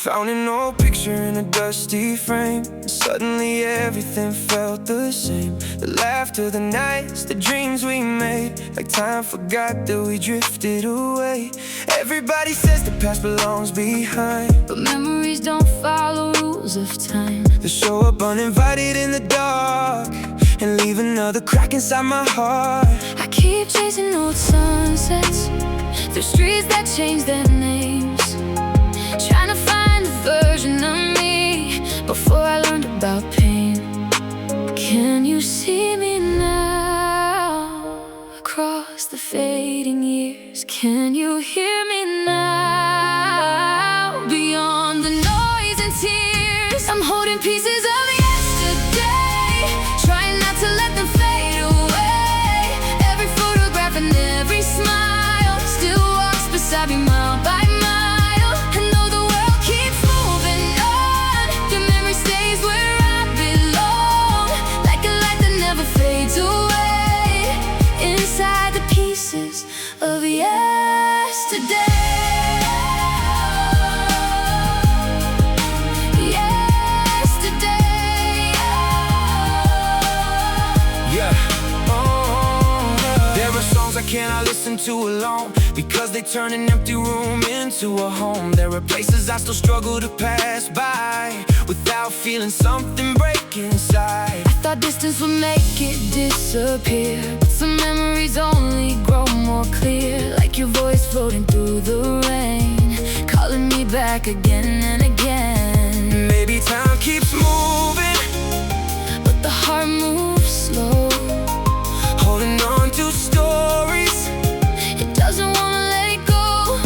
Found an old picture in a dusty frame, and suddenly everything felt the same. The laughter, the nights, the dreams we made, like time forgot that we drifted away. Everybody says the past belongs behind, but memories don't follow rules of time. they show up uninvited in the dark and leave another crack inside my heart. I keep chasing old sunsets through streets that change their names, trying to find the version of me before I learned about pain. Can you see me now across the fading years? Can you hear me now beyond the noise and tears? I'm holding pieces of yesterday, trying not to let them fade away. Every photograph and every smile still walks beside me mile by mile. And though the world keeps moving on, your memory stays where I belong, like a light that never fades away, inside the pieces of yesterday. I cannot listen to alone, because they turn an empty room into a home. There are places I still struggle to pass by without feeling something break inside. I thought distance would make it disappear, but some memories only grow more clear, like your voice floating through the rain, calling me back again and again. Maybe time keeps moving, but the heart moves slow, holding on to stories it doesn't wanna let go.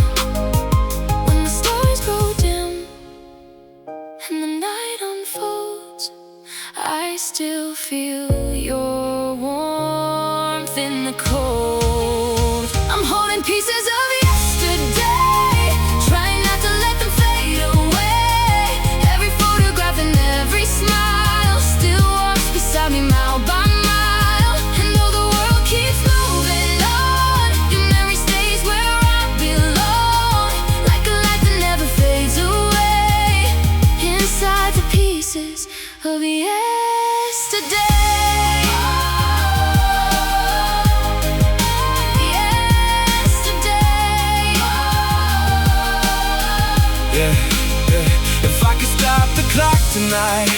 When the stars go dim and the night unfolds, I still feel your warmth in the cold. I'm holding pieces of yesterday, trying not to let them fade away. Every photograph and every smile still walks beside me mile by mile. And though the world keeps moving on, your memory stays where I belong, like a light that never fades away, inside the pieces of yesterday. If I could stop the clock tonight,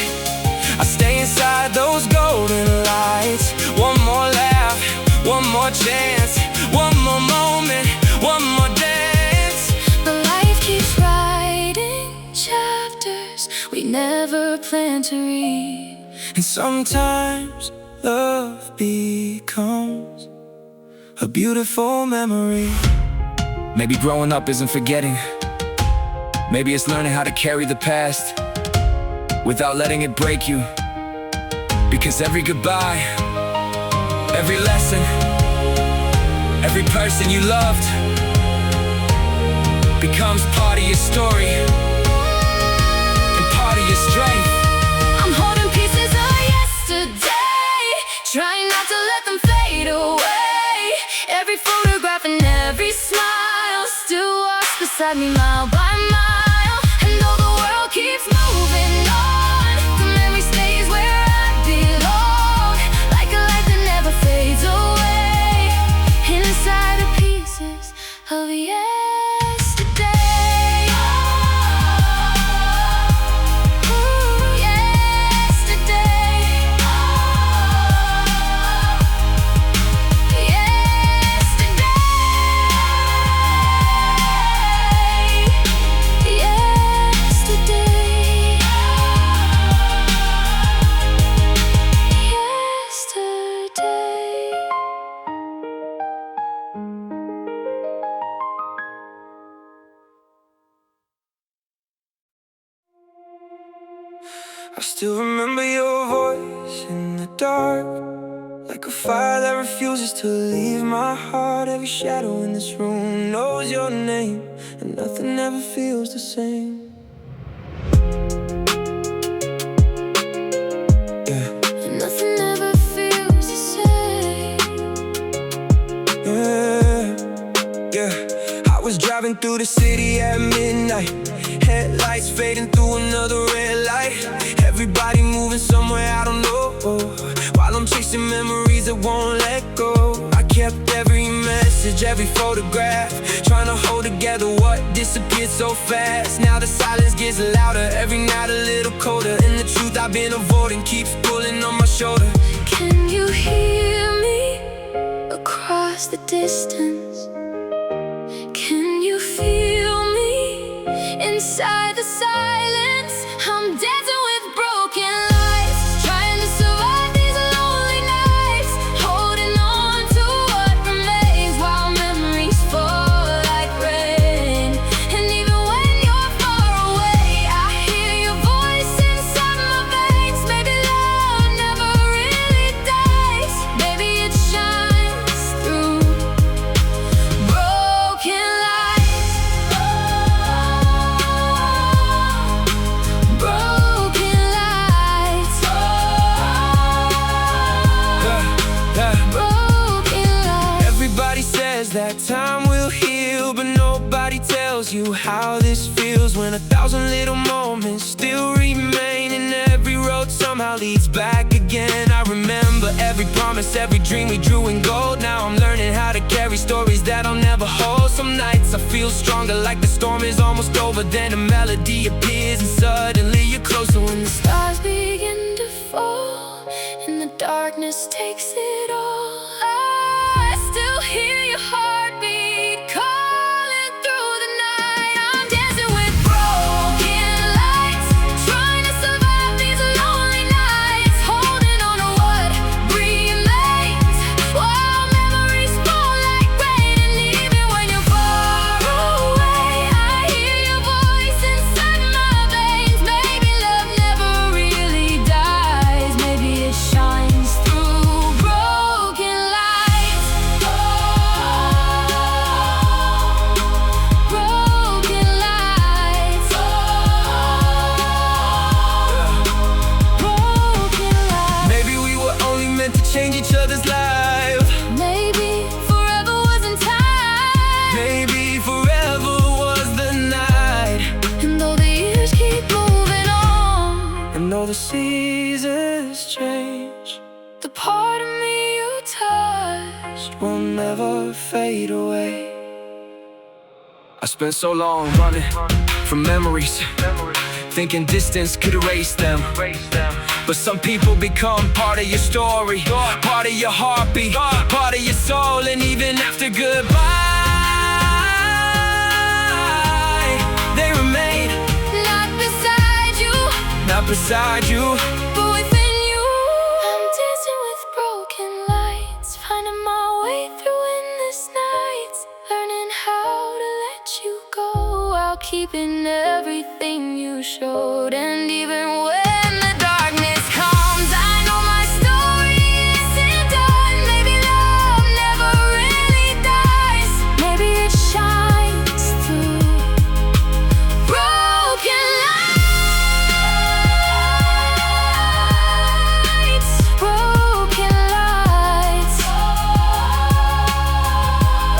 I'd stay inside those golden lights. One more laugh, one more chance, one more moment, one more dance. But life keeps writing chapters we never planned to read, and sometimes love becomes a beautiful memory. Maybe growing up isn't forgetting. Maybe it's learning how to carry the past without letting it break you. Because every goodbye, every lesson, every person you loved becomes part of your story and part of your strength. I'm holding pieces of yesterday, trying not to let them fade away. Every photograph and every smile still walks beside me mile by mile. And though the world keeps moving on, the memory stays where I belong, like a light that never fades away, inside the pieces of yesterday. Ooh, yesterday. I still remember your voice in the dark, like a fire that refuses to leave my heart. Every shadow in this room knows your name, and nothing ever feels the same. And nothing ever feels the same. Yeah. I was driving through the city at midnight, headlights lights fading through another red light. Everybody moving somewhere I don't know, while I'm chasing memories that won't let go. I kept every message, every photograph, trying to hold together what disappeared so fast. Now the silence gets louder, every night a little colder, and the truth I've been avoiding keeps pulling on my shoulder. Can you hear me across the distance? Can you feel me inside the silence? I'm dancing with broken lights, trying to survive these lonely nights, holding on to what remains while memories fall like rain. And even when you're far away, I hear your voice inside my veins. Maybe love never really dies, maybe it shines through broken lights. Broken lights. Broken lights. Everybody says that time will heal, but nobody tells you how this feels when 1,000 little moments still remain, and every road somehow leads back again. I remember every promise, every dream we drew in gold. Now I'm learning how to carry stories that I'll never hold. Some nights I feel stronger, like the storm is almost over, then a melody appears and suddenly you're closer. When the Stars begin to fall and the darkness takes it all, I still hear your heartbeat calling through the night. I'm dancing with broken lights, trying to survive these lonely nights, holding on to what remains while memories fall like rain. And even when you're far away, I hear your voice inside my veins. Maybe love never really dies, maybe it shines through broken lights. Broken lights. Broken lights. maybe we were only meant to change each other's lives. Maybe forever wasn't time. Maybe forever was the night. And though the years keep moving on, And though the seasons change, the part of me you touched will never fade away. I spent so long running from memories, thinking distance could erase them. But some people become part of your story, part of your heartbeat, part of your soul. And even after goodbye, they remain, not beside you, not beside you. but within you. I'm dancing with broken lights, finding my way through endless nights, learning how to let you go while keeping everything you showed. And even when the darkness comes, I know my story isn't done. Maybe love never really dies, maybe it shines through broken lights. Broken lights.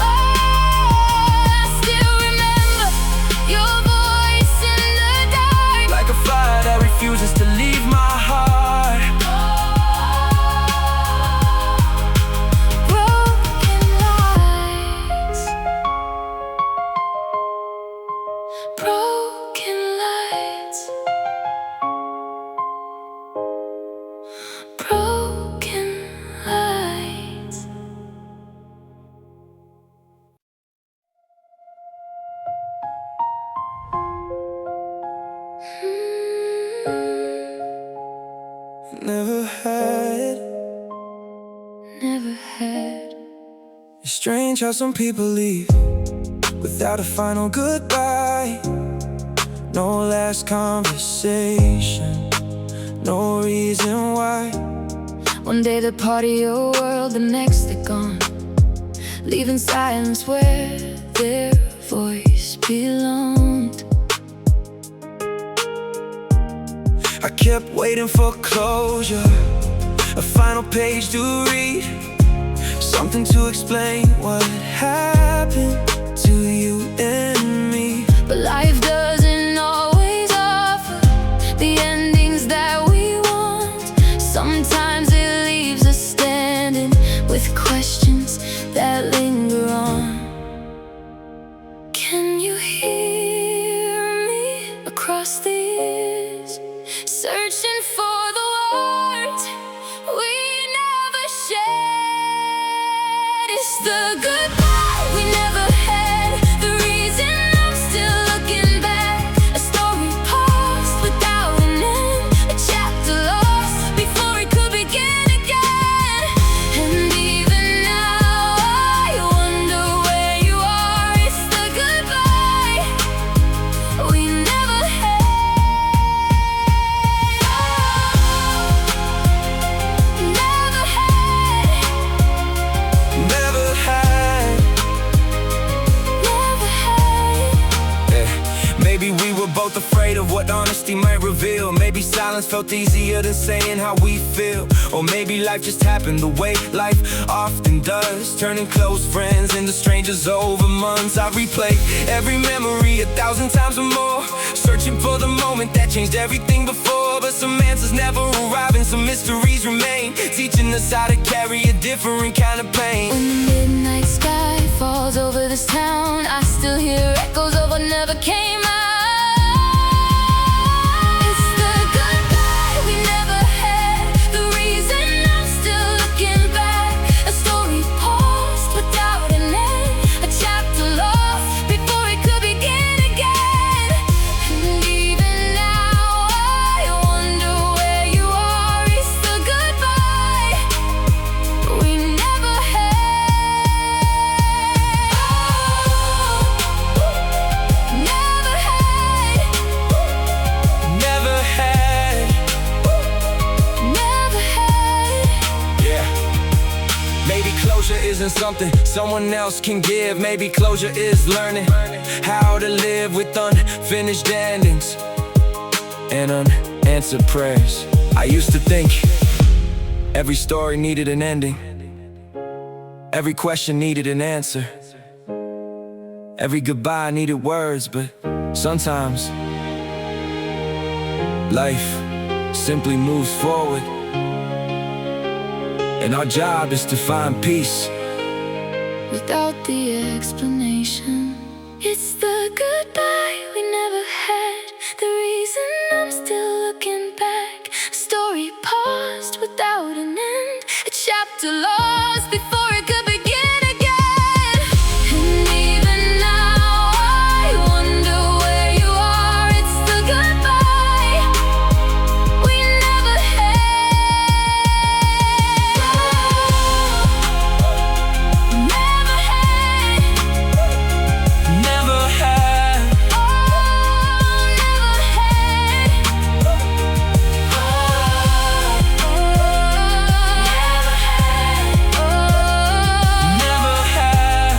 I still remember your voice in the dark, Like a fire that refuses to leave my heart. broken lights. Broken lights. Broken lights. Never had. Never had. It's strange how some people leave without a final goodbye. No last conversation, no reason why. One day they're part of your world, the next they're gone, leaving silence where their voice belonged. I kept waiting for closure, a final page to read, something to explain what happened to you and me. But life doesn't always years, searching for the words we never shared. It's the goodbye we never had, the reason I'm still looking back. A story paused without an end, a chapter lost before it could begin again. And even now I wonder where you are. It's the goodbye we never had. Never had. Never had. Never had. Yeah. Maybe we were both afraid of what honesty might reveal. Maybe silence felt easier than saying how we feel. Or maybe life just happened the way life often does, turning close friends into strangers over months. I replay every memory 1,000 times or more, searching for the moment that changed everything before. But some answers never arrive and some mysteries remain, teaching us how to carry a different kind of pain. When the midnight sky falls over this town, I still hear echoes of what never came out. It's the goodbye we never had, the reason I'm still looking back. A story paused without an end, a chapter lost before it could begin again. And even now I wonder where you are. It's the goodbye we never had. Never had. Never had. Never had. Yeah. Maybe closure isn't something someone else can give. Maybe closure is learning how to live with unfinished endings and unanswered prayers. I used to think every story needed an ending, every question needed an answer, every goodbye needed words. But sometimes life simply moves forward, and our job is to find peace Without the explanation. It's the goodbye we never had, the reason I'm still looking back. A story paused without an end, a chapter lost before it could begin again. And even now I wonder where you are. It's the goodbye we never had. Never had. never had. Oh, never had. Oh, Never had.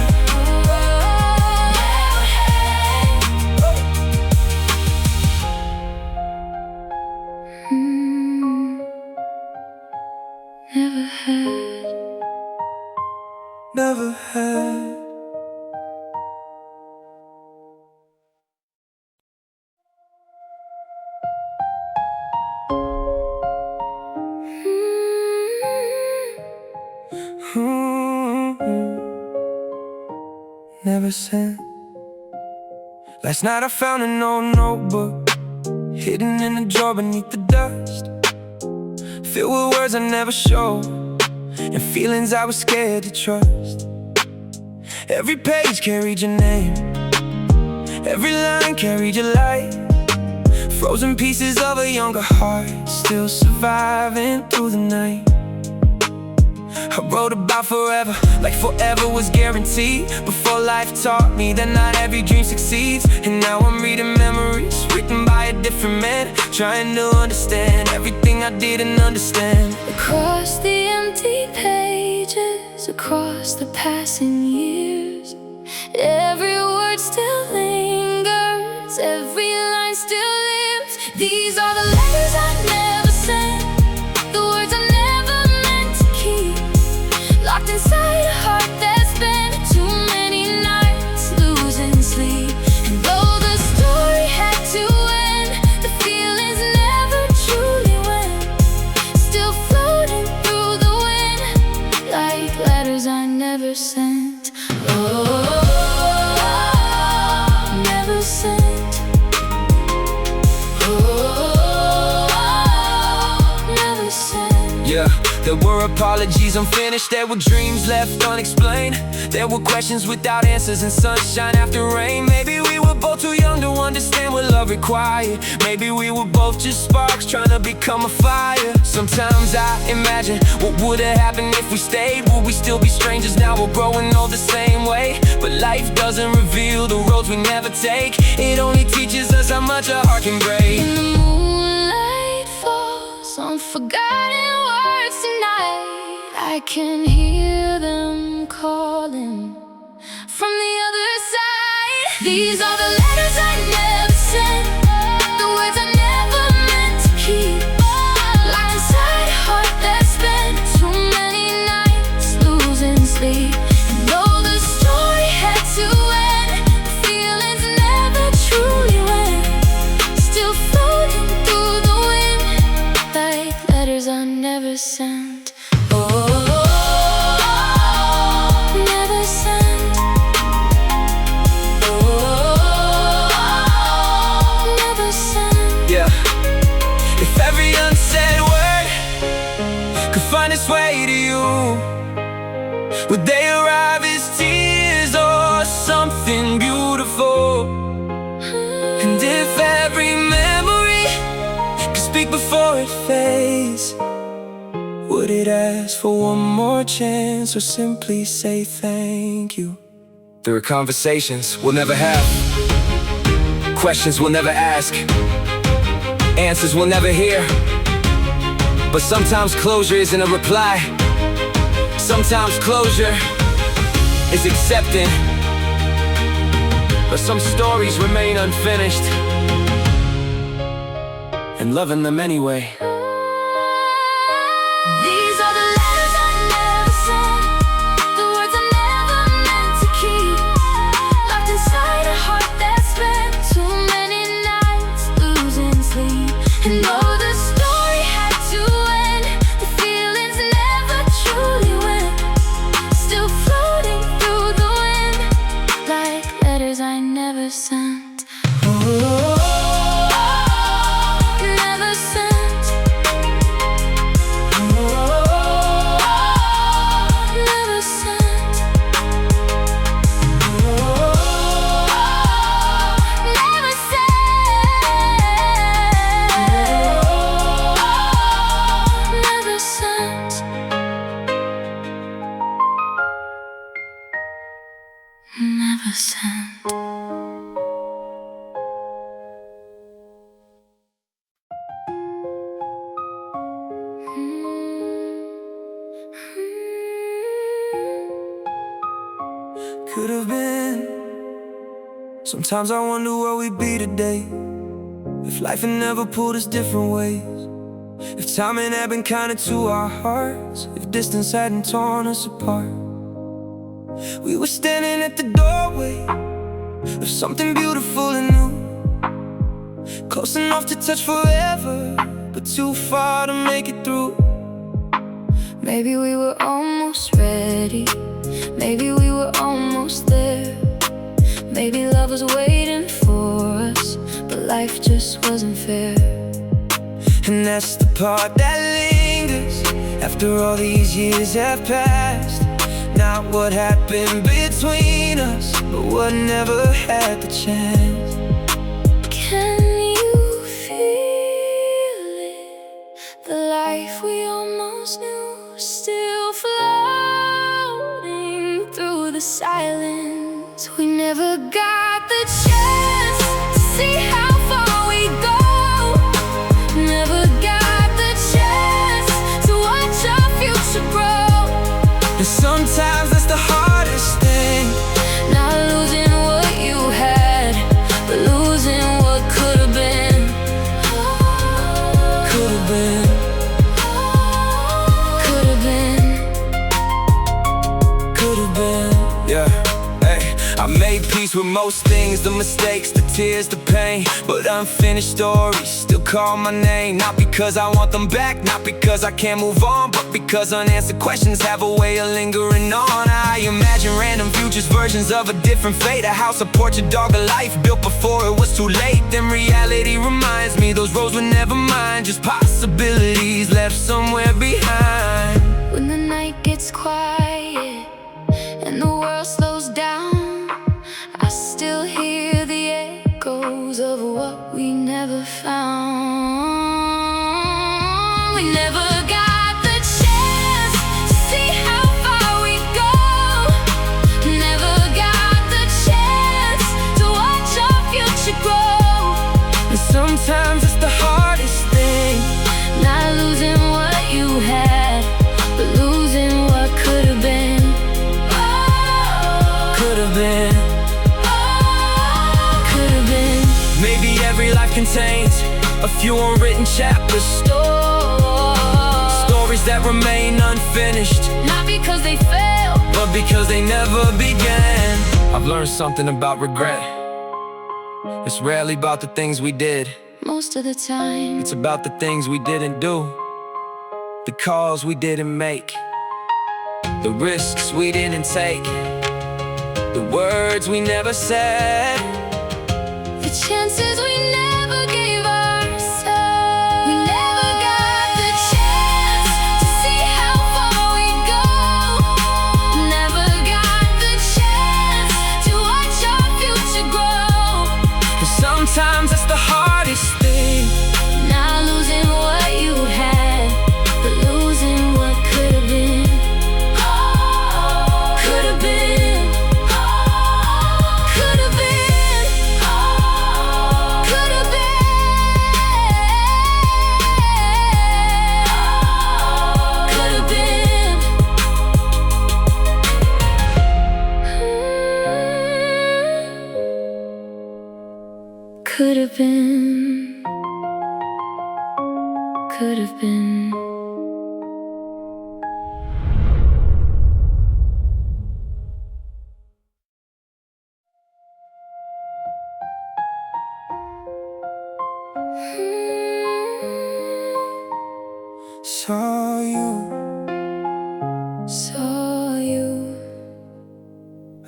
never had. Never had. Never sent. Last night I found an old notebook hidden in a drawer beneath the dust, filled with words I never showed and feelings I was scared to trust. Every page carried your name, every line carried your light, frozen pieces of a younger heart still surviving through the night. I wrote about forever, like forever was guaranteed, before life taught me that not every dream succeeds. And now I'm reading memories written by a different man, trying to understand everything I didn't understand. Across the empty pages, across the passing years, every word still lingers, every line still lives. These are the letters I never sent, the words I never meant to keep, locked inside a heart that's spent too many nights losing sleep. And though the story had to end, the feelings never truly went, still floating through the wind, like letters I never sent. Oh, never sent. Oh, Yeah, there were apologies unfinished, there were dreams left unexplained. There were questions without answers and sunshine after rain. Maybe we were both too young to understand what love required. Maybe we were both just sparks trying to become a fire. Sometimes I imagine what would have happened if we stayed. Would we still be strangers now? We're growing old the same way. But life doesn't reveal the roads we never take. It only teaches us how much a heart can break. In the moonlight falls on forgotten words tonight. I can hear them calling from the other side. These are the letters I never sent, the words I never meant to keep, locked inside a heart that spent too many nights losing sleep. And though the story had to end, the feelings never truly went, still floating through the wind like letters I never sent. Never sent. Never sent. Yeah, if every unsaid word could find its way to you, would they arrive as tears or something beautiful? And if every memory could speak before it fades, would it ask for one more chance or simply say thank you? There are conversations we'll never have, questions we'll never ask, answers we'll never hear. But sometimes closure isn't a reply. Sometimes closure is accepting. But some stories remain unfinished, and loving them anyway. These are the letters I never sent, the words I never meant to keep, locked inside a heart that spent too many nights losing sleep. And though the story had to end, the feelings never truly went, still floating through the wind like letters I never sent. Never sent. Never sent. Never sent. Never sent. Could have been. Sometimes I wonder where we'd be today if life had never pulled us different ways, if timing had been kinder to our hearts, if distance hadn't torn us apart. We were standing at the doorway of something beautiful and new, close enough to touch forever, but too far to make it through. Maybe we were almost ready, maybe we were almost there. Maybe love was waiting for us, but life just wasn't fair. And that's the part that lingers after all these years have passed. Not what happened between us, but what never had the chance. Can you feel it? The life we almost knew, still floating through the silence. We never got the chance to see how far we go. Never got the chance to watch our future grow. And sometimes that's the hardest thing, not losing what you had, but losing what could have been. could have been. Could have been. Could have been. Yeah, hey, I made peace as with most things, the mistakes, the tears, the pain, but unfinished stories still call my name. Not because I want them back, not because I can't move on, but because unanswered questions have a way of lingering on. I imagine random futures, versions of a different fate, a house, a porch, a dog, a life built before it was too late. Then reality reminds me those roads were never mine, just possibilities left somewhere behind. When the night gets quiet and the world slows down, I still hear the echoes of what we never found. We never got the chance to see how far we go. Never got the chance to watch our future grow. And sometimes it's the hardest thing, Not losing what you had, but losing what could have been. could have been. Could have been. Maybe every life contains a few unwritten chapters, stories that remain unfinished, Not because they failed, but because they never began. I've learned something about regret. It's rarely about the things we did, most of the time. it's about the things we didn't do, the calls we didn't make, the risks we didn't take, the words we never said, The chances we never gave ourselves. We never got the chance to see how far we go. Never got the chance to watch our future grow. and sometimes that's the hardest thing. Not losing what you had, but losing what could have been. Could have been. Could have been. Could have been. Could have been. Could have been. Could have been. Saw you, Saw you.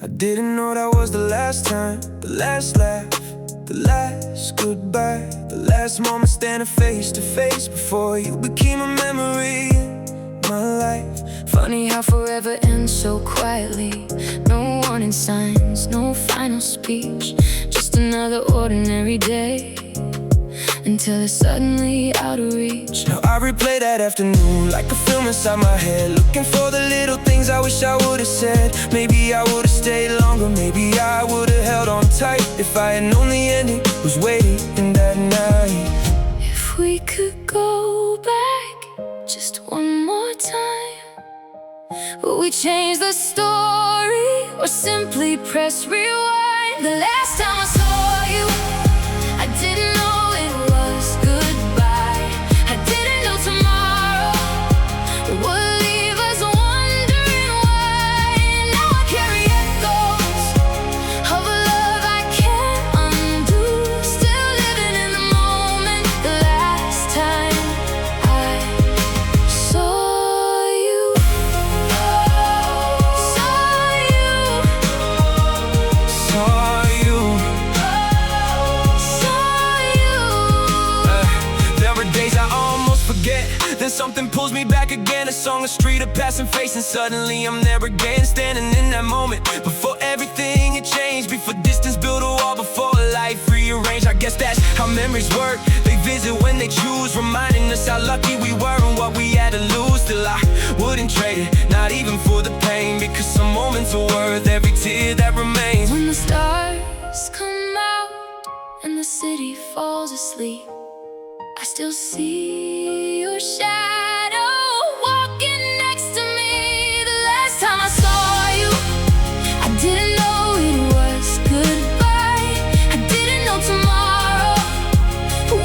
I didn't know that was the last time, the last laugh, the last goodbye, the last moment standing face to face before you became a memory in my life. Funny how forever ends so quietly. No warning signs, no final speech. Just another ordinary day, until it's suddenly out of reach. Now I replay that afternoon like a film inside my head, looking for the little things I wish I would've said. Maybe I would've stayed longer, maybe I would've held on tight, if I had known the ending was waiting that night. If we could go back just one more time, would we change the story or simply press rewind? The last time I saw you, I didn't know it was goodbye. I didn't know tomorrow would leave us wondering why. And now I carry echoes of a love I can't undo. Still living in the moment. The last time I saw you, saw you, Saw you. saw you. There are days I almost forget, then something pulls me back again. A song, a street, a passing face, and suddenly I'm there again, standing in that moment. Before everything had changed, before distance built a wall, before life rearranged. I guess that's how memories work. They visit when they choose, reminding us how lucky we were and what we had to lose. Still I wouldn't trade it, not even for the pain, because some moments are worth every tear that remains. When the stars come out and the city falls asleep, I still see your shadow walking next to me. The last time I saw you, I didn't know it was goodbye. I didn't know tomorrow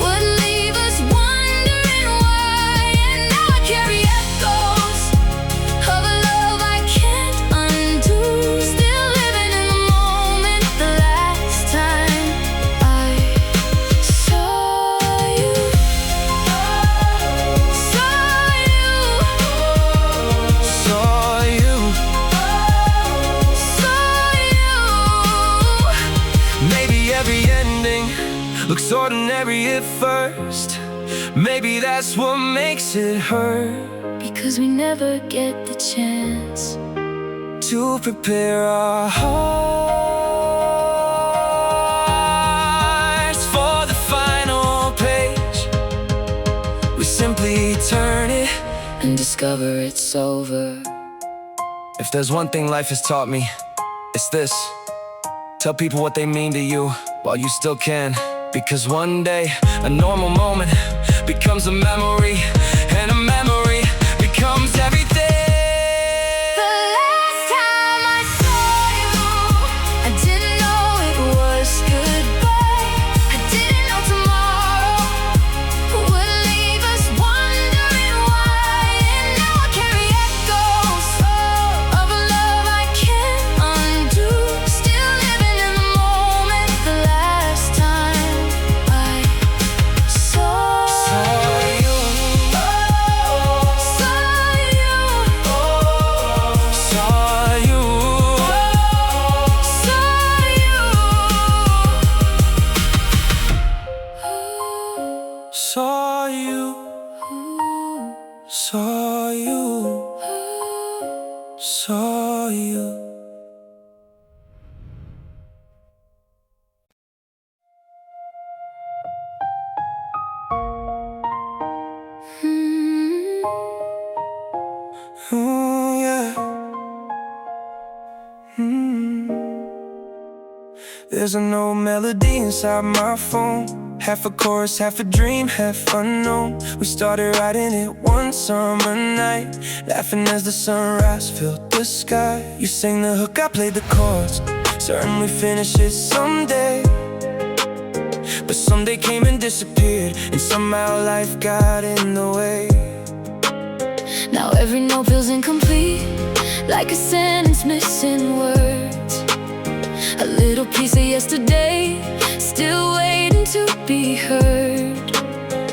would leave us wondering why. And now I carry echoes of a love I can't undo. Still living in the moment. The looks ordinary at first. Maybe that's what makes it hurt, because we never get the chance to prepare our hearts for the final page. We simply turn it and discover it's over. If there's one thing life has taught me, it's this: tell people what they mean to you while you still can. Because one day, a normal moment becomes a memory, and a memory becomes everything. The last time I saw you, I didn't know it was goodbye. I didn't know tomorrow would leave us wondering why. And now I carry echoes of a love I can't undo. Still living in the moment. The last time I saw you, saw you. Yeah. There's an old melody inside my phone, half a chorus, half a dream, half unknown. We started writing it one summer night, laughing as the sunrise filled the sky. You sang the hook, I played the chords, certain we finish it someday. But someday came and disappeared, and somehow life got in the way. now every note feels incomplete, like a sentence missing words. A little piece of yesterday, still waiting to be heard.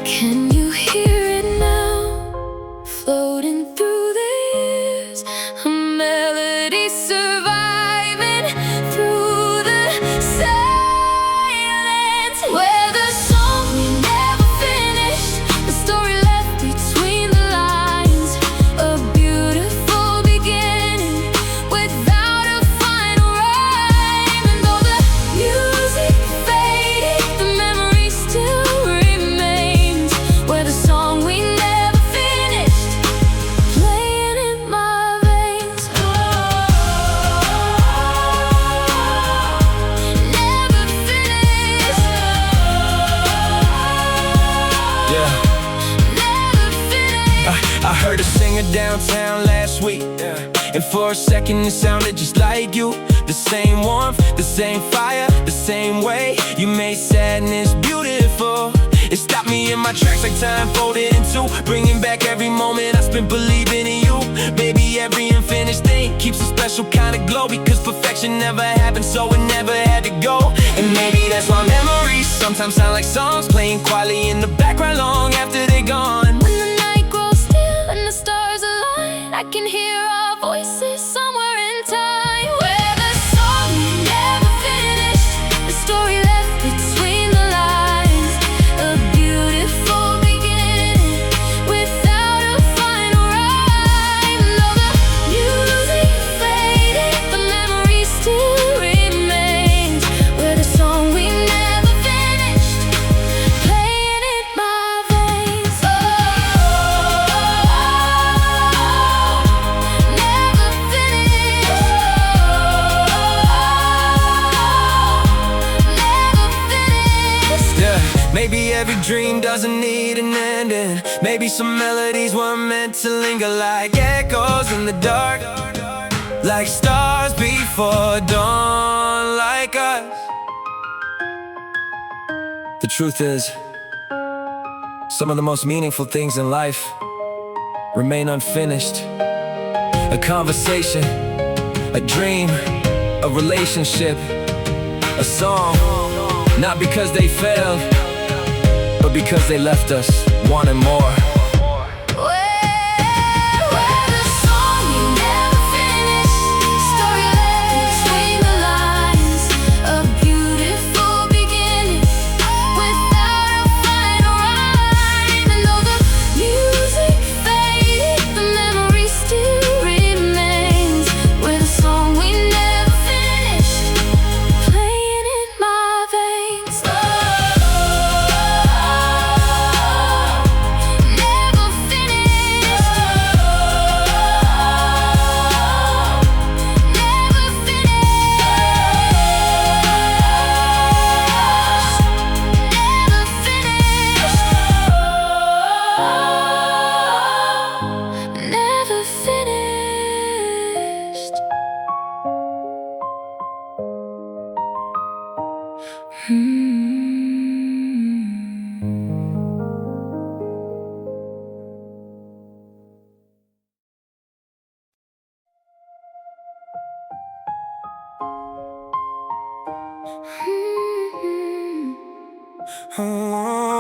Can you hear it now, floating through the years? A melody surviving through the silence, where the song we never finished, the story left between the lines. A beautiful beginning without a final rhyme. And though the music faded, the memory still remains, where the song we never finished, playing in my veins. Never finished. Yeah. Never finished. I heard a singer downtown last week, and for a second it sounded just like you. The same warmth, the same fire, the same way you made sadness beautiful. It stopped me in my tracks like time folded in two, bringing back every moment I spent believing in you. Baby, every unfinished thing keeps a special kind of glow, because perfection never happened, so it never had to go. And maybe that's why memories sometimes sound like songs playing quietly in the background long after they're gone. When the night grows still and the stars align, I can hear our voices somewhere in time, where the song we never finished, the story left between the lines. A beautiful beginning without a final rhyme. And though the music faded, the memory still remains, where the song we never finished, playing in my veins. Oh, never finished. Never finished. Yeah, maybe every dream doesn't need an ending. Maybe some melodies weren't meant to linger, like echoes in the dark, like stars before dawn, like us. The truth is, some of the most meaningful things in life remain unfinished. A conversation, a dream, a relationship, a song. Not because they failed, but because they left us wanting more. Where the song we never finished, story left between the lines. A beautiful beginning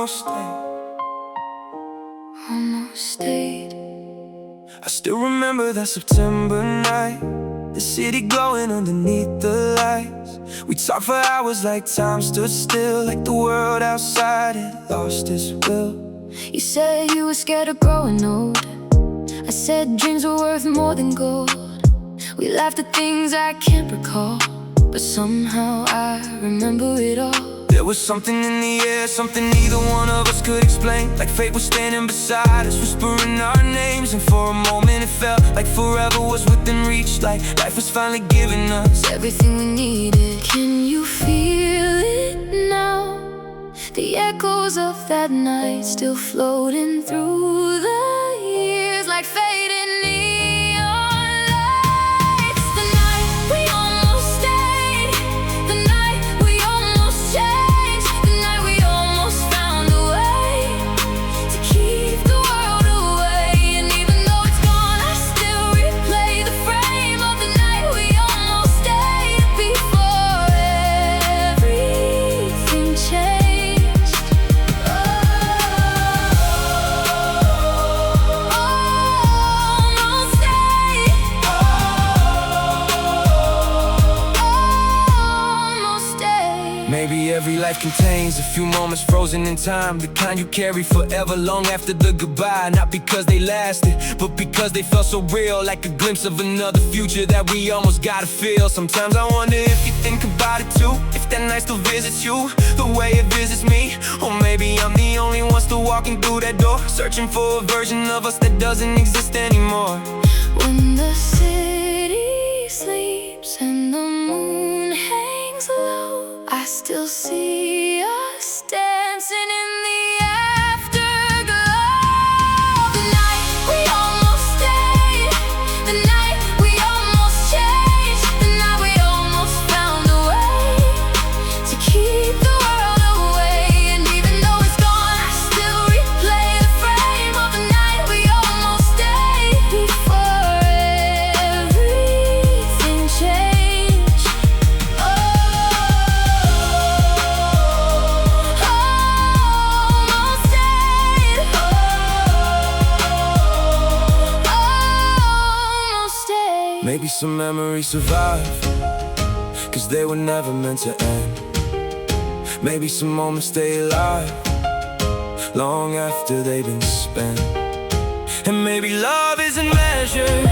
almost stayed. Almost stayed. I still remember that September night, the city glowing underneath the lights. We talked for hours like time stood still, like the world outside had lost its will. You said you were scared of growing old. I said dreams were worth more than gold. We laughed at things I can't recall, but somehow I remember it all. There was something in the air, something neither one of us could explain. Like fate was standing beside us, whispering our names. And for a moment it felt like forever was within reach, like life was finally giving us everything we needed. Can you feel it now? The echoes of that night still floating through the years like fading neon lights. The night we almost stayed, the night we almost changed, the night we almost found a way to keep the world away. And even though it's gone, I still replay the frame of the night we almost stayed before everything changed. Almost stayed. Almost stayed. Maybe every life contains a few moments frozen in time, the kind you carry forever, long after the goodbye. Not because they lasted, but because they felt so real, like a glimpse of another future that we almost gotta feel. Sometimes I wonder if you think about it too, if that night still visits you the way it visits me. Or maybe I'm the only one still walking through that door, searching for a version of us that doesn't exist anymore. When the city sleeps and the moon hangs low, I still see us dancing in the afterglow. The night we almost stayed, the night we almost changed, the night we almost found a way to keep the world away. And even though it's gone, I still replay the frame of the night we almost stayed before everything changed. Almost stayed. Almost stayed. Maybe some memories survive, cause they were never meant to end. Maybe some moments stay alive, long after they've been spent. And maybe love isn't measured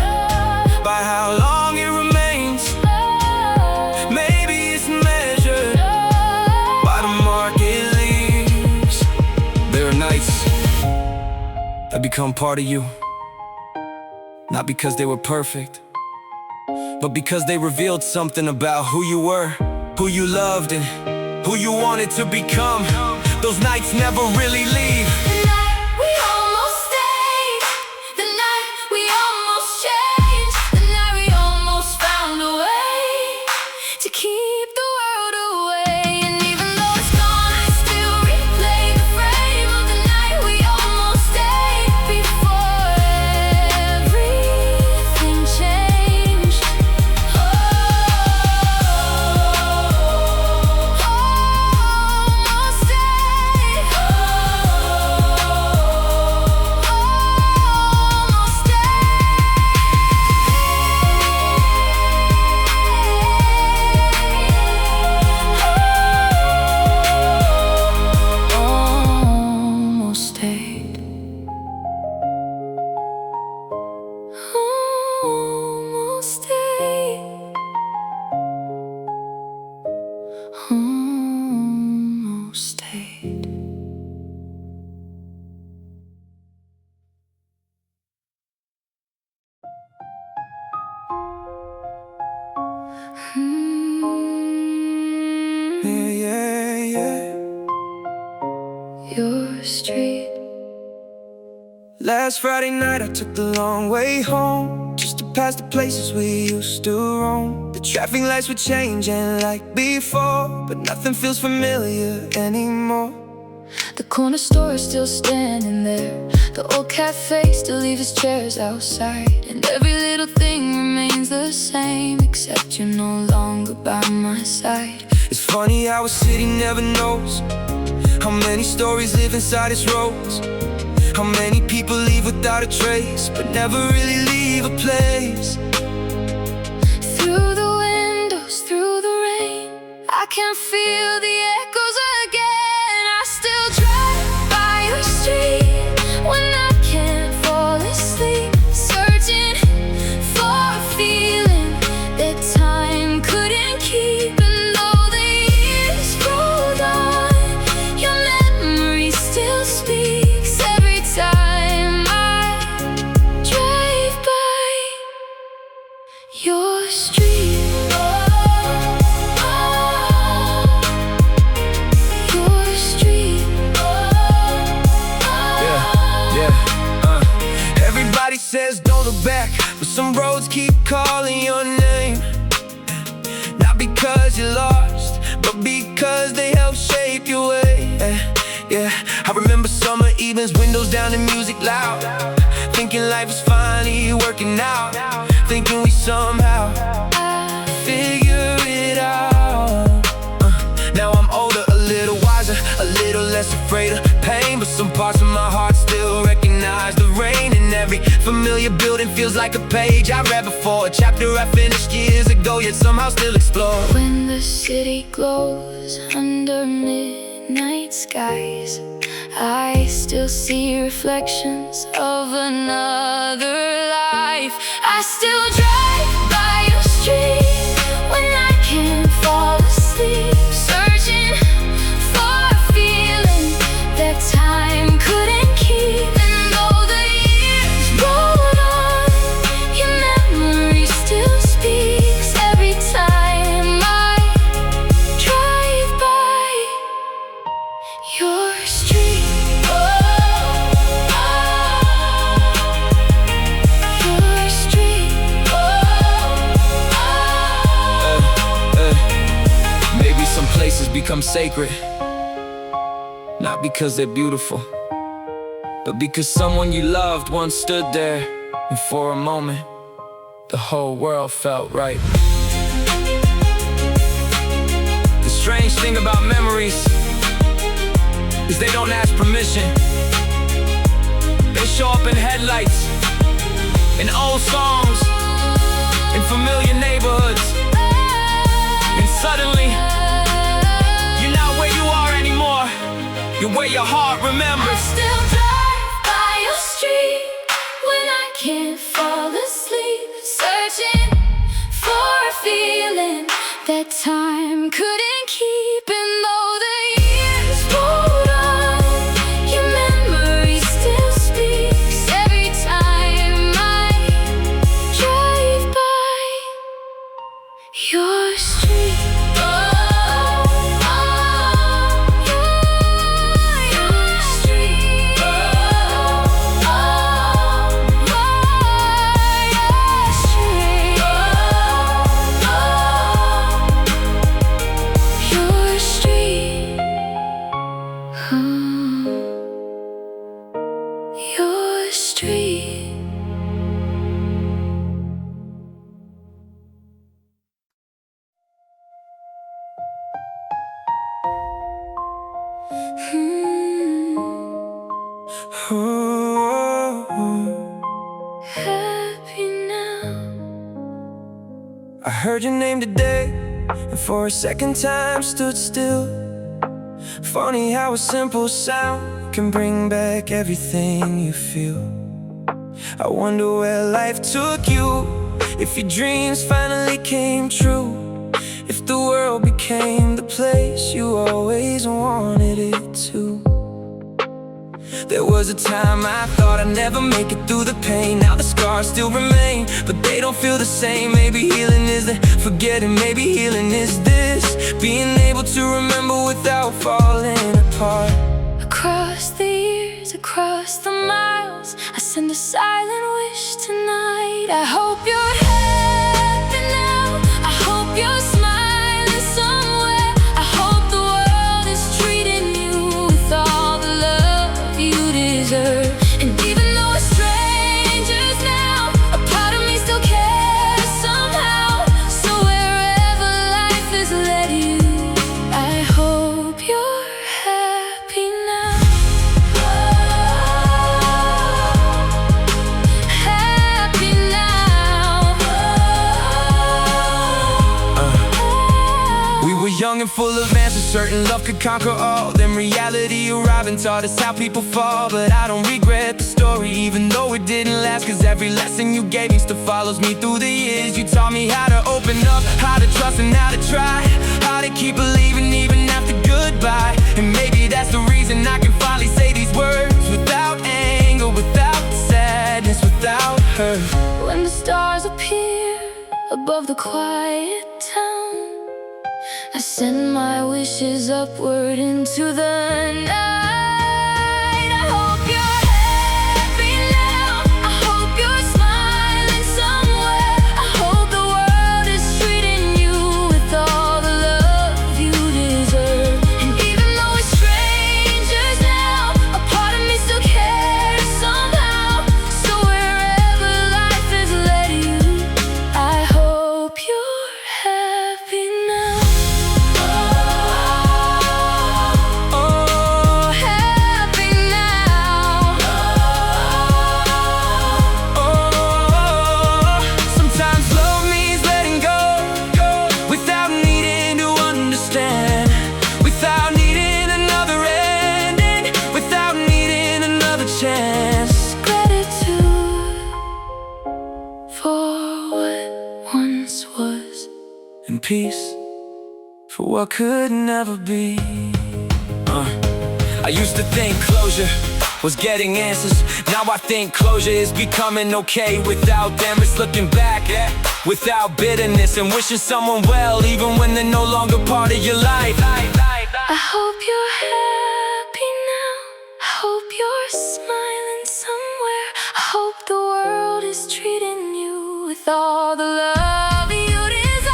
by how long it remains. Maybe it's measured by the mark it leaves. There are nights that become part of you, not because they were perfect, but because they revealed something about who you were, who you loved, and who you wanted to become. Those nights never really leave. The night we almost stayed, the night we almost changed, the night we almost found a way to keep the world away. And even though it's gone, I still replay the frame of the night we almost stayed before everything changed. Almost stayed. Almost stayed. Almost stayed. Almost stayed. Yeah, yeah, yeah. Your street. Last Friday night I took the long way home, just to pass the places we used to roam. The traffic lights were changing like before, but nothing feels familiar anymore. The corner store is still standing there, the old cafe still leaves its chairs outside, and every little thing remains the same, except you're no longer by my side. It's funny how a city never knows How many stories live inside its roads? How many people leave without a trace, but never really leave a place? Through the windows, through the rain, I can feel the echoes again. I still drive by your street when I can't fall asleep, searching for a feeling that time couldn't keep. And though the years rolled on, your memory still speaks every time I drive by your street. Everybody says don't look back, but some roads keep calling your name. Not because you're lost, but because they help shape your way. Yeah, I remember summer evenings, windows down and music loud, thinking life was finally working out, thinking we somehow figure it out. Now I'm older, a little wiser, a little less afraid of pain, but some parts of my heart still recognize the rain. And every familiar building feels like a page I read before, a chapter I finished years ago, yet somehow still explore. When the city glows under midnight skies, I still see reflections of another life. I still drive by your street when I can't fall asleep, searching for a feeling that time couldn't keep. And though the years roll on, your memory still speaks every time I drive by your street. Your street. Maybe some places become sacred, not because they're beautiful, but because someone you loved once stood there, and for a moment, the whole world felt right. The strange thing about memories is they don't ask permission. They show up in headlights, in old songs, in familiar neighborhoods, and suddenly, you're not where you are anymore. You're where your heart remembers. I still drive by your street when I can't fall asleep, searching for a feeling that time couldn't keep. And though the years rolled on, your memory still speaks every time I drive by your street. Your street. Happy now. I heard your name today, and for a second time stood still. Funny how a simple sound can bring back everything you feel. I wonder where life took you, if your dreams finally came true, if the world became the place you always wanted it to. There was a time I thought I'd never make it through the pain. Now the scars still remain, but they don't feel the same. Maybe healing is the forgetting, maybe healing is this, being able to remember without falling apart. Across the years, across the miles, I send a silent wish tonight. I hope you're happy now, I hope you're smiling somewhere. I hope the world is treating you with all the love you deserve. And even though we're strangers now, a part of me still cares somehow. So wherever life has led you, I hope you're happy and full of answers, certain love could conquer all. Then reality arrived and taught us how people fall. But I don't regret the story, even though it didn't last, cause every lesson you gave me still follows me through the years. You taught me how to open up, how to trust and how to try, how to keep believing even after goodbye. And maybe that's the reason I can finally say these words without anger, without sadness, without hurt. When the stars appear above the quiet town, I send my wishes upward into the night. I hope you're happy now. I hope you're smiling somewhere. I hope the world is treating you with all the love you deserve. And even though we're strangers now, a part of me still cares somehow. So wherever life has led you, I hope you're happy now. And peace for what could never be. I used to think closure was getting answers. Now I think closure is becoming okay without them. It's looking back without bitterness and wishing someone well even when they're no longer part of your life. I hope you're happy now. I hope you're smiling somewhere. I hope the world is treating you with all the love you deserve.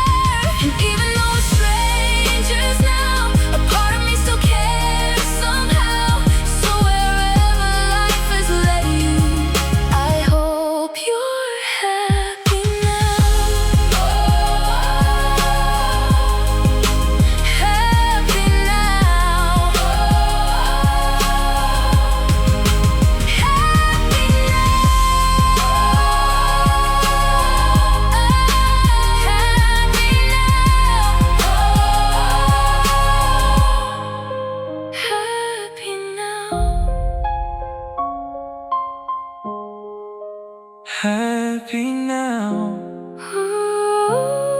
And even though we're strangers now, a part of me still cares somehow. So wherever life has led you, I hope you're happy now. Happy now. Happy Happy now. Ooh,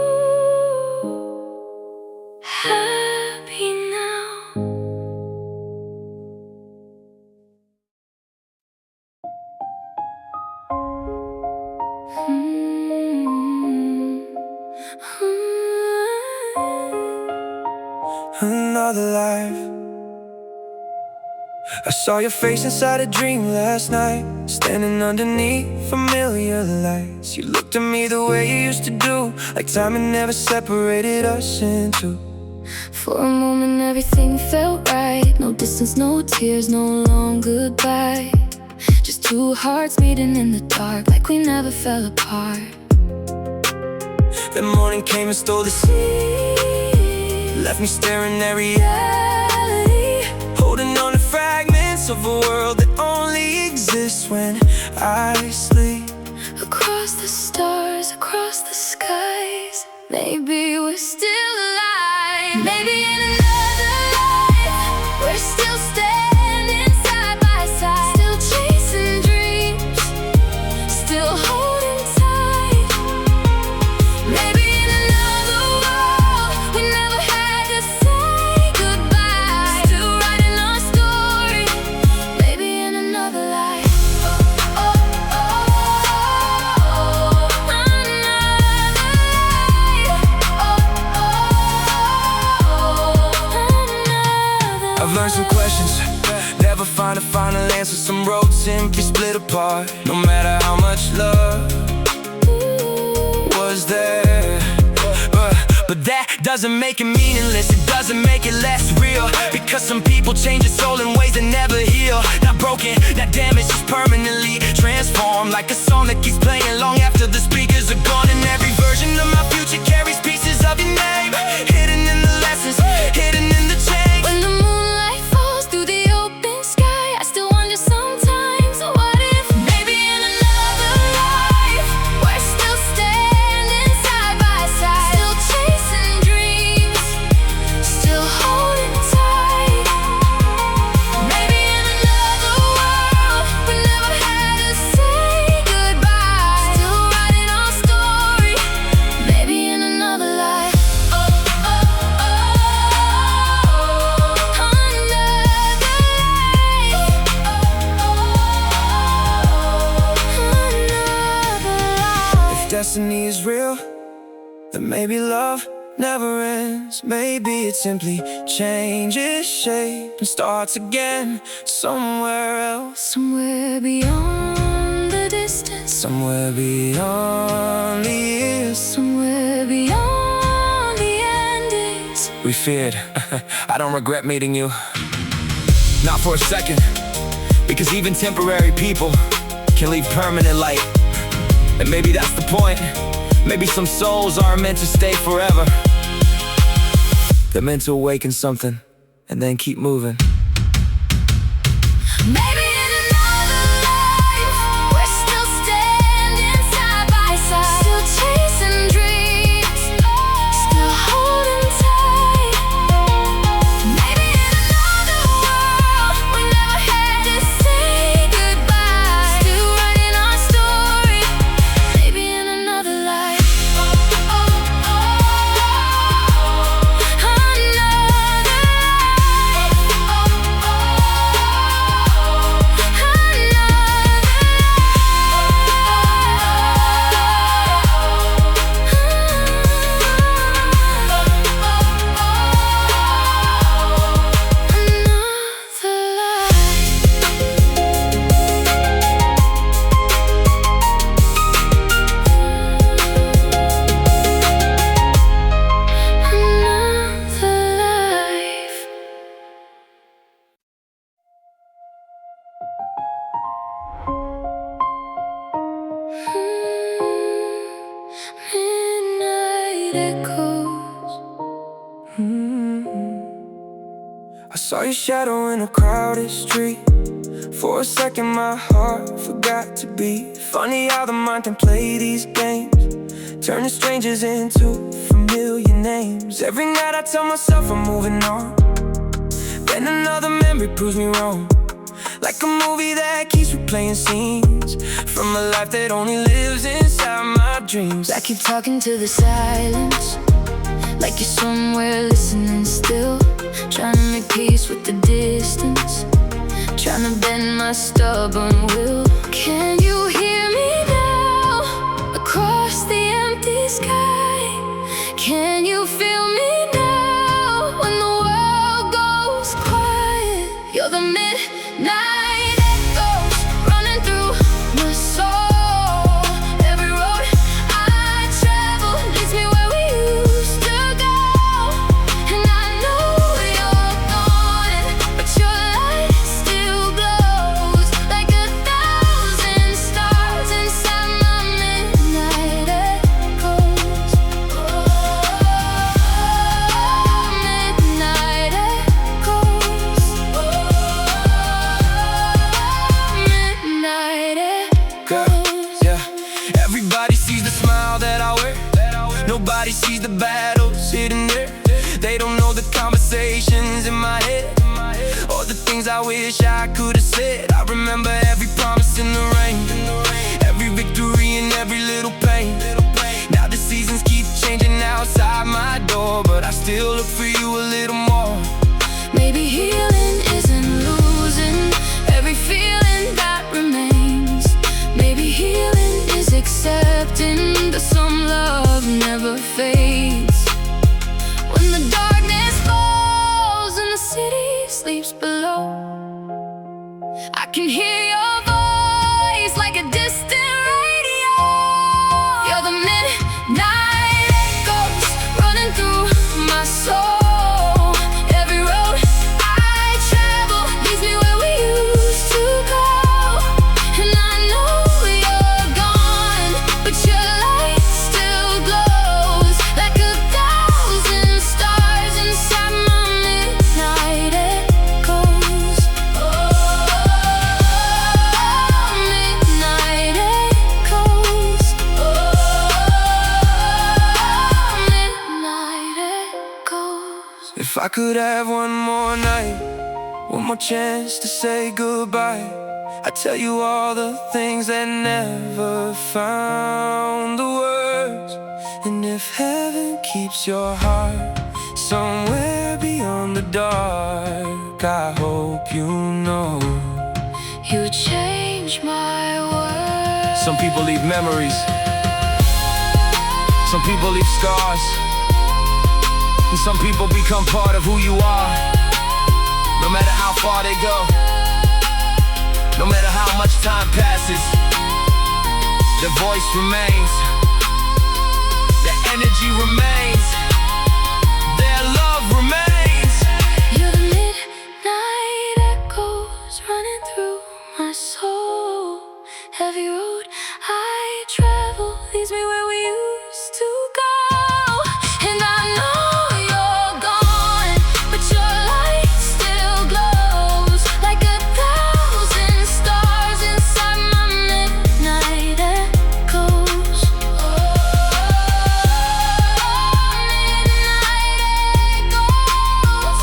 happy now. Another life. I saw your face inside a dream last night, standing underneath familiar lights. You looked at me the way you used to do, like time had never separated us in two. For a moment everything felt right. No distance, no tears, no long goodbye. Just two hearts meeting in the dark, like we never fell apart. The morning came and stole the sea, left me staring at reality, holding on to fragments of a world that only exists when I sleep. Across the stars, across the skies, maybe we're still alive. Maybe in another life, we're still standing side by side, still chasing dreams, still holding tight. Maybe in another world, we never had to say goodbye, still writing our story. Maybe in another life. I've learned some questions, never find a final answer. Some roads simply split apart, no matter how much love was there. But that doesn't make it meaningless, it doesn't make it less real. Because some people change their soul in ways that never heal. Not broken, not damaged, just permanently transformed, like a song that keeps playing long after the speakers are gone. And every version of my future carries pieces of your name, hidden in the lessons, hidden in the change. When the moonlight falls through the open sky, I still wonder sometimes, what if maybe in another life, we're still standing side by side, still chasing dreams, still destiny is real, then maybe love never ends. Maybe it simply changes shape and starts again somewhere else. Somewhere beyond the distance, Somewhere beyond the years somewhere beyond the endings. we feared. I don't regret meeting you, not for a second, because even temporary people can leave permanent light. And maybe that's the point. Maybe some souls aren't meant to stay forever. They're meant to awaken something and then keep moving. Maybe in another life, we're still standing side by side, still chasing dreams, still holding tight. Maybe in another world, we never had to say goodbye, still writing our story. Maybe in another life, midnight echoes. I saw your shadow in a crowded street. For a second my heart forgot to beat. Funny how the mind can play these games, turning strangers into familiar names. Every night I tell myself I'm moving on, then another memory proves me wrong. Like a movie that keeps replaying scenes from a life that only lives inside my dreams. I keep talking to the silence, like you're somewhere listening still, trying to make peace with the distance, trying to bend my stubborn will. Can you hear me now, across the empty sky? Can you feel me now, when the world goes quiet? You're the midnight echoes running through my soul. Every road I travel leads me where we used to go. And I know you're gone, but your light still glows like 1,000 stars inside my midnight echoes. Midnight echoes. Midnight echoes. Yeah, everybody sees the smile that I wear. Nobody sees the battles hidden there. They don't know the conversations in my head, or the things I wish I could have said. I remember every promise in the rain, every victory and every little pain. Now the seasons keep changing outside my door, but I still look for you a little more. Maybe healing isn't losing every feeling that remains. Maybe healing is accepting that some love never fades. When the darkness falls and the city sleeps below, I can hear your voice like a distant radio. You're the midnight echoes running through my soul. Every road I travel leads me where we used to go. And I know you're gone, but your light still glows like 1,000 stars inside my midnight echoes. Midnight echoes. Midnight echoes. If I could have one more night, one more chance to say goodbye, I'd tell you all the things that never found the words. And if heaven keeps your heart somewhere beyond the dark, I hope you know You change my world. some people leave memories Some people leave scars, and some people become part of who you are. No matter how far they go, no matter how much time passes, their voice remains, their energy remains, their love remains. You're the midnight echoes running through my soul. Every road I travel leads me where we used to go. And I know you're gone, but your light still glows like 1,000 stars inside my midnight echoes. Midnight echoes.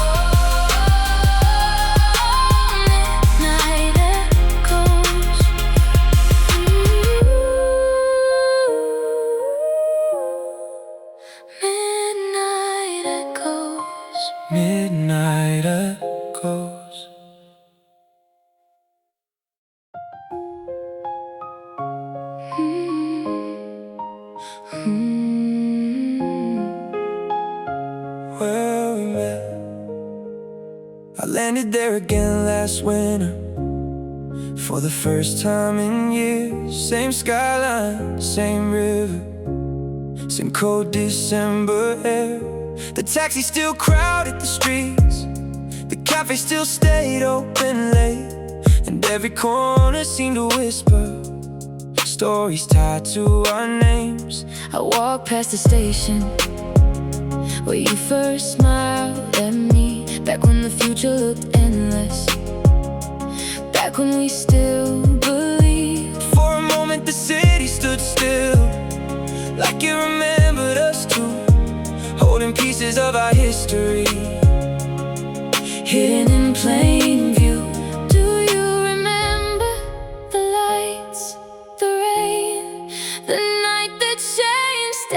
Midnight echoes. Midnight echoes. Midnight echoes. Where we met, I landed there again last winter for the first time in years. Same skyline, same river, same cold December air. The taxi still crowded the streets, the cafe still stayed open late, and every corner seemed to whisper stories tied to our names. I walk past the station where you first smiled at me, back when the future looked endless, back when we still believed. For a moment the city stood still, like it remembered us too, holding pieces of our history, Hidden in plain view. Do you remember the lights, the rain, the night that changed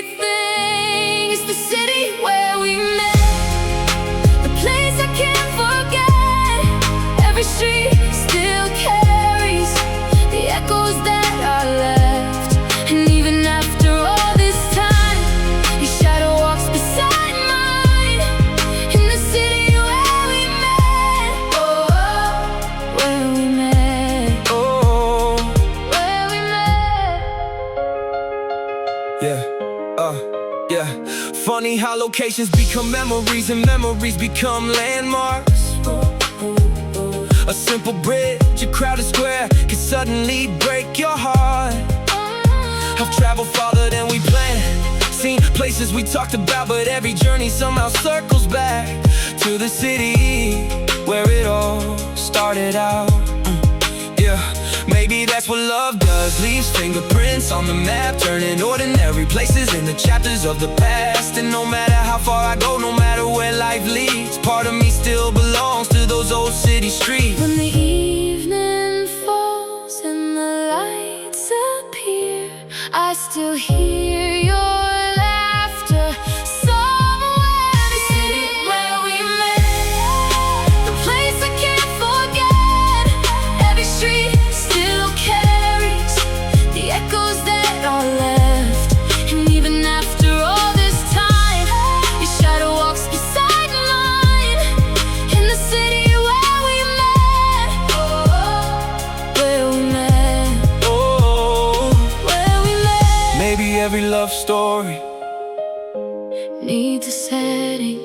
everything? It's the city where we met, the place I can't forget. Every street still carries the echoes that are left. And even after all this time, your shadow walks beside mine, in the city where we met. Oh, where we met. oh, Where we met. yeah, yeah. Funny how locations become memories and memories become landmarks. A simple bridge, a crowded square can suddenly break your heart. I've traveled farther than we planned, seen places we talked about, but every journey somehow circles back to the city where it all started out. Yeah, maybe that's what love does, leaves fingerprints on the map, turning ordinary places into chapters of the past. And no matter how far I go, no matter where life leads, part of me still belongs to those old city streets. When the evening falls and the lights appear, I still hear your laughter somewhere. The city where we met, the place I can't forget. Every street still carries the echoes that are left. And even after all this time, your shadow walks beside mine, in the city where we met. Oh, where we met. Oh, Where we met. maybe every love story, Needs a setting,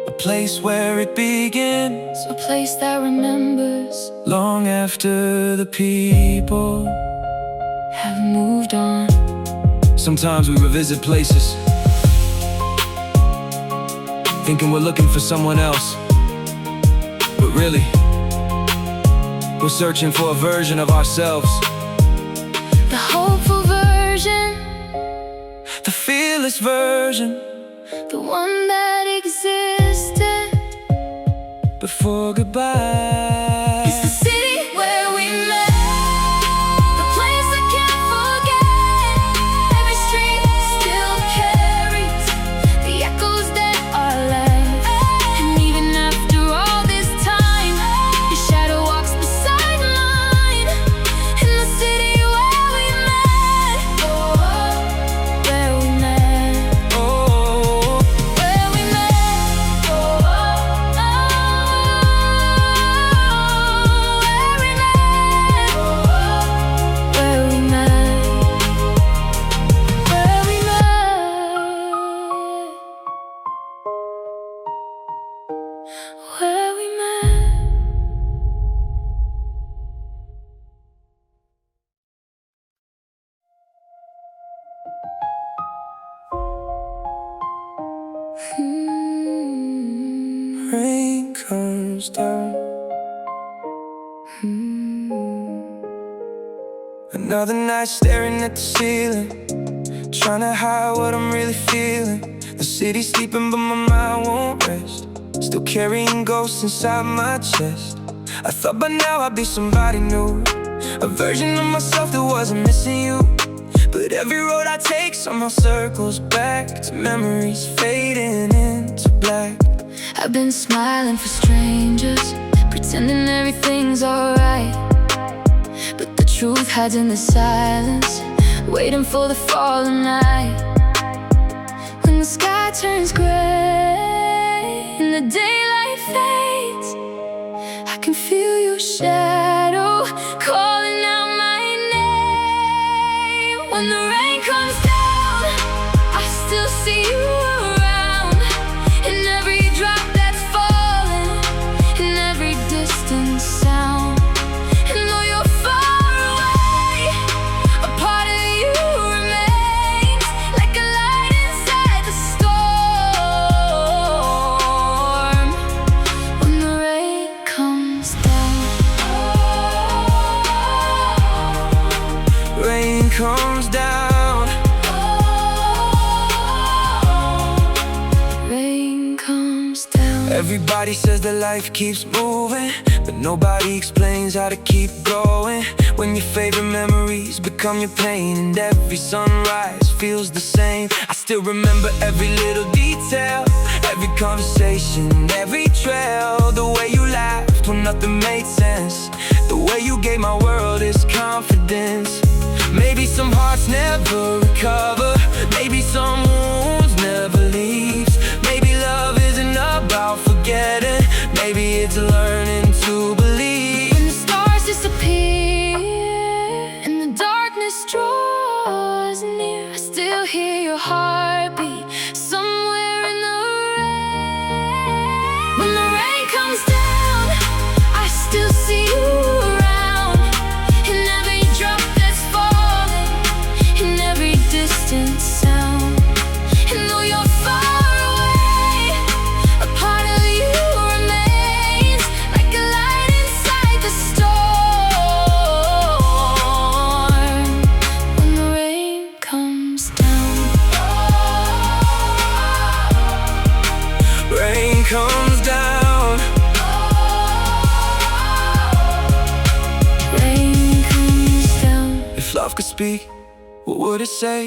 a place where it begins, a place that remembers, long after the people have moved on. Sometimes we revisit places, thinking we're looking for someone else, but really, we're searching for a version of ourselves. The hopeful version, The fearless version, the one that existed before goodbye. It's the city where we met, the place I can't forget. Every street still carries the echoes that are left. And even after all this time, your shadow walks beside mine, in the city where we met. comes down. Another night staring at the ceiling, trying to hide what I'm really feeling. The city's sleeping but my mind won't rest, still carrying ghosts inside my chest. I thought by now I'd be somebody new, a version of myself that wasn't missing you. But every road I take somehow circles back to memories fading into black. I've been smiling for strangers, pretending everything's alright, but the truth hides in the silence, waiting for the fall of night. When the sky turns gray and the daylight fades, I can feel your shadow calling out my name. When the rain comes down, I still see you around, in every drop that's falling, in every distant sound. And though you're far away, a part of you remains, like a light inside the storm. When the rain comes down, Rain comes down. rain comes down. Everybody says that life keeps moving, but nobody explains how to keep going. When your favorite memories become your pain, and every sunrise feels the same. I still remember every little detail, every conversation, every trail. The way you laughed when nothing made sense, the way you gave my world its confidence. Maybe some hearts never recover, maybe some wounds never leaves. Maybe love isn't about forgetting, maybe it's learning to believe. When the stars disappear and the darkness draws near, I still hear your heartbeat somewhere in the rain. When the rain comes down, I still see you around, in every drop that's falling, in every distant sound. And though you're far away, a part of you remains, like a light inside the storm. When the rain comes down, Rain comes down. rain comes down. If love could speak, what would it say?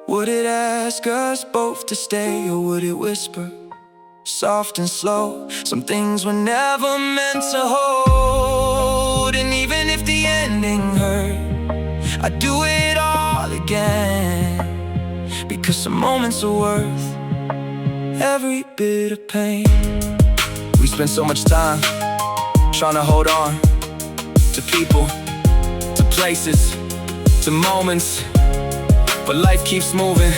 Would it ask us both to stay, or would it whisper, soft and slow, some things were never meant to hold? And even if the ending hurt, I'd do it all again, because some moments are worth every bit of pain. We spend so much time trying to hold on to people, to places, to moments, but life keeps moving.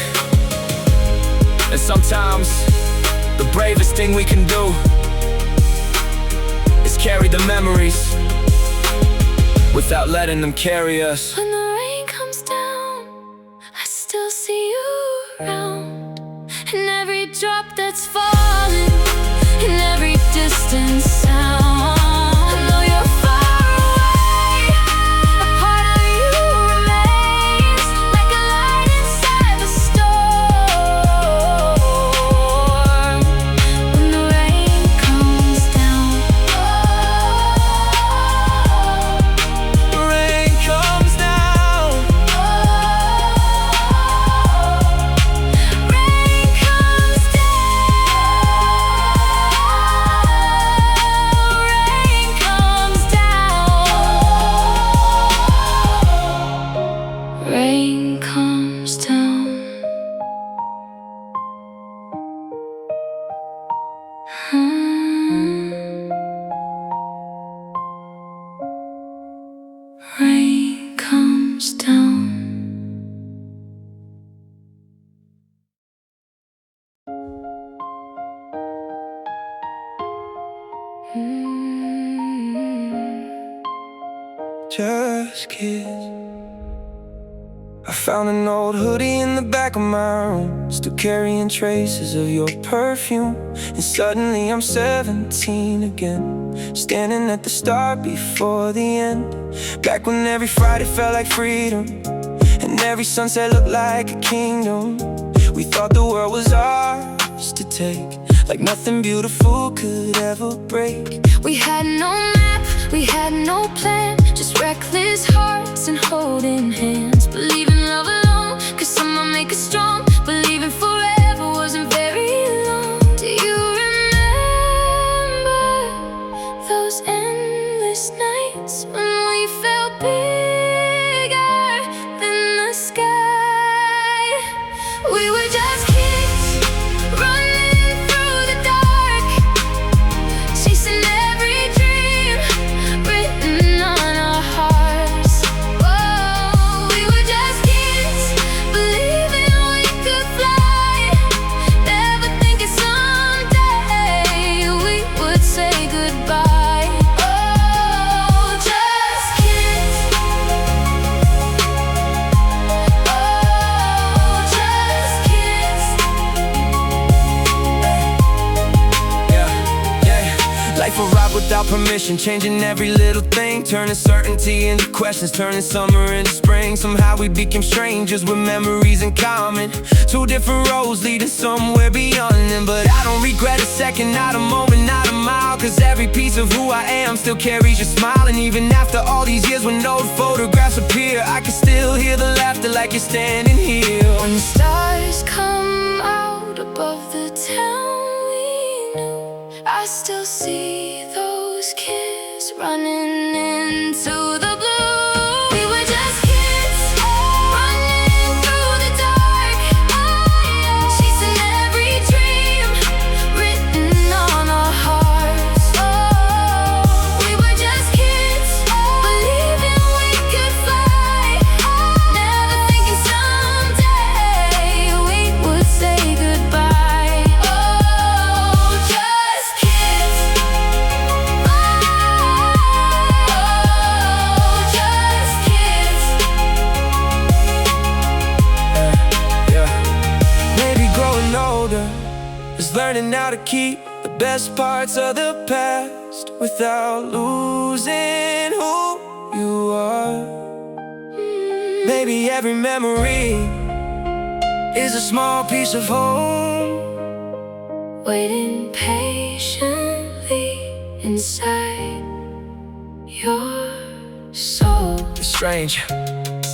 And sometimes the bravest thing we can do is carry the memories without letting them carry us. When the rain comes down, I still see you around, in every drop that's falling, in every distant sound. I know you're far away, a part of you remains, like a light inside the storm. When the rain comes down, Rain comes down. rain comes down, rain comes down. Rain comes down. Just kiss. I found an old hoodie in the back of my room, still carrying traces of your perfume. And suddenly I'm 17 again, standing at the start before the end. Back when every Friday felt like freedom, and every sunset looked like a kingdom. We thought the world was ours to take, like nothing beautiful could ever break. We had no map, we had no plan, just reckless hearts and holding hands. Believe in love alone, cause someone make us strong. Believing forever wasn't very long. Do you remember those endless nights when we felt bigger than the sky? We were just kids, running through the dark, chasing every dream written on our hearts. Whoa, we were just kids, believing we could fly, never thinking someday we would say goodbye. Oh, just kids. Oh, just kids. Yeah. Life a ride without permission, changing every little thing, turning certainty into questions, turning summer into spring. Somehow we became strangers with memories in common. Two different roads leading somewhere beyond them. But I don't regret a second, not a moment, not a mile, cause every piece of who I am still carries your smile. And even after all these years, when old photographs appear, I can still hear the laughter like you're standing here. When the stars come out above the town we knew, I still see those kids running into the blue. We were just kids, running through the dark, chasing every dream written on our hearts. Oh, we were just kids, believing we could fly, never thinking someday we would say goodbye. Oh, just kids. Oh, just kids. Yeah. Maybe growing older is learning how to keep the best parts of the past without losing who you are. Maybe every memory is a small piece of home, Waiting patiently inside your soul. It's strange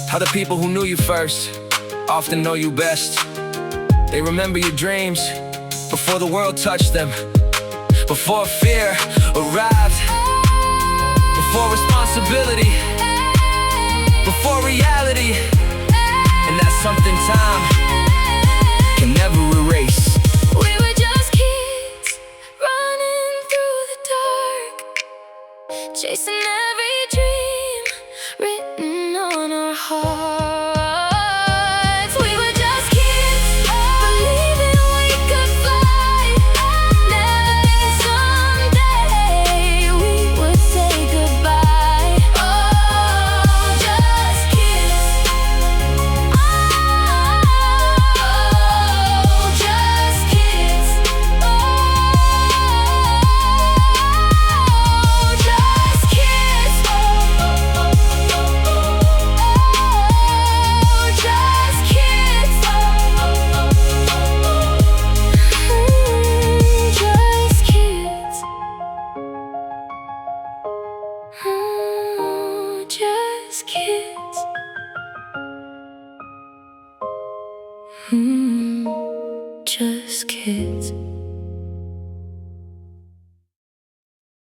how the people who knew you first often know you best. They remember your dreams before the world touched them, before fear arrived, before responsibility, before reality. And that's something time can never erase. We were just kids, running through the dark, chasing every dream written on our hearts.